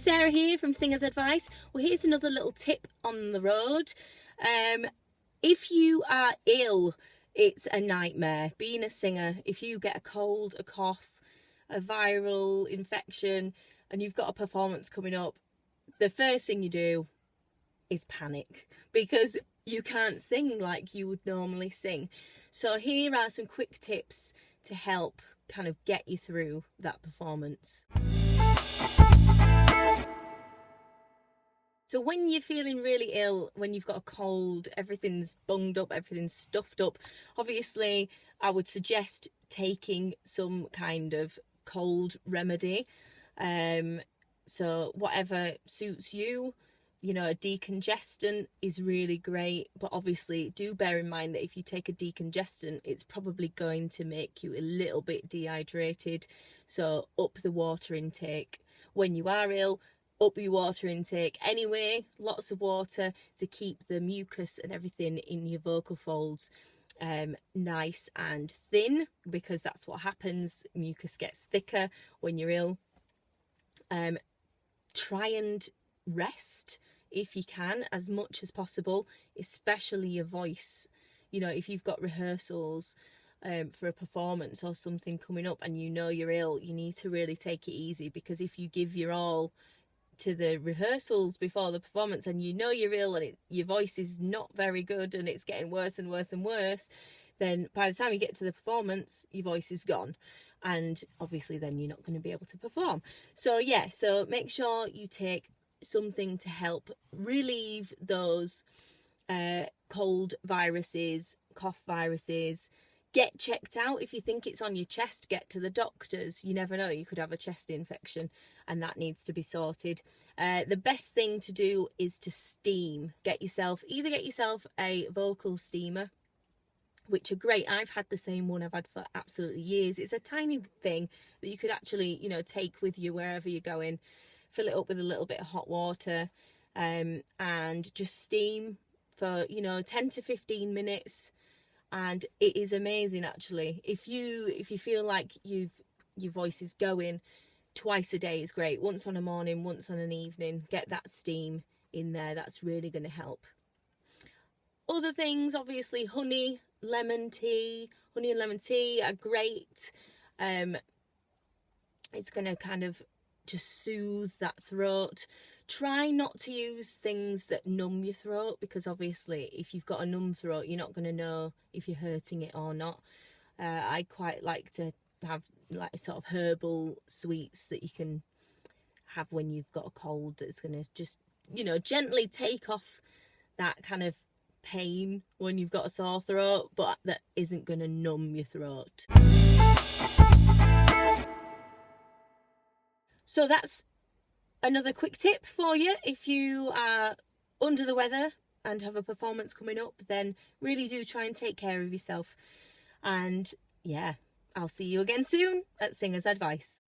Sarah here from Singer's Advice. Well, here's another little tip on the road. If you are ill, it's a nightmare. Being a singer, if you get a cold, a cough, a viral infection, and you've got a performance coming up, the first thing you do is panic because you can't sing like you would normally sing. So here are some quick tips to help kind of get you through that performance. So when you're feeling really ill, when you've got a cold, everything's bunged up, everything's stuffed up, obviously I would suggest taking some kind of cold remedy. So whatever suits you, you know, a decongestant is really great, but obviously do bear in mind that if you take a decongestant, it's probably going to make you a little bit dehydrated. So up the water intake. When you are ill, up your water intake anyway, lots of water to keep the mucus and everything in your vocal folds nice and thin, because that's what happens. Mucus gets thicker when you're ill. Try and rest if you can as much as possible, especially your voice. You know, if you've got rehearsals for a performance or something coming up and you know you're ill, you need to really take it easy, because if you give your all to the rehearsals before the performance and you know you're ill and your voice is not very good and it's getting worse and worse and worse, then by the time you get to the performance, your voice is gone. And obviously then you're not going to be able to perform. So yeah, so make sure you take something to help relieve those cold viruses, cough viruses. Get checked out. If you think it's on your chest, get to the doctors. You never know, you could have a chest infection and that needs to be sorted. The best thing to do is to steam. Either get yourself a vocal steamer, which are great. I've had the same one I've had for absolutely years. It's a tiny thing that you could actually, you know, take with you wherever you're going. Fill it up with a little bit of hot water and just steam for, you know, 10 to 15 minutes. And it is amazing, actually. If you feel like your voice is going, twice a day is great. Once on a morning, once on an evening. Get that steam in there. That's really going to help. Other things, obviously, honey and lemon tea are great. It's going to kind of just soothe that throat. Try not to use things that numb your throat, because obviously if you've got a numb throat, you're not going to know if you're hurting it or not. I quite like to have like sort of herbal sweets that you can have when you've got a cold, that's going to just, you know, gently take off that kind of pain when you've got a sore throat, but that isn't going to numb your throat. So that's another quick tip for you. If you are under the weather and have a performance coming up, then really do try and take care of yourself. And yeah, I'll see you again soon at Singer's Advice.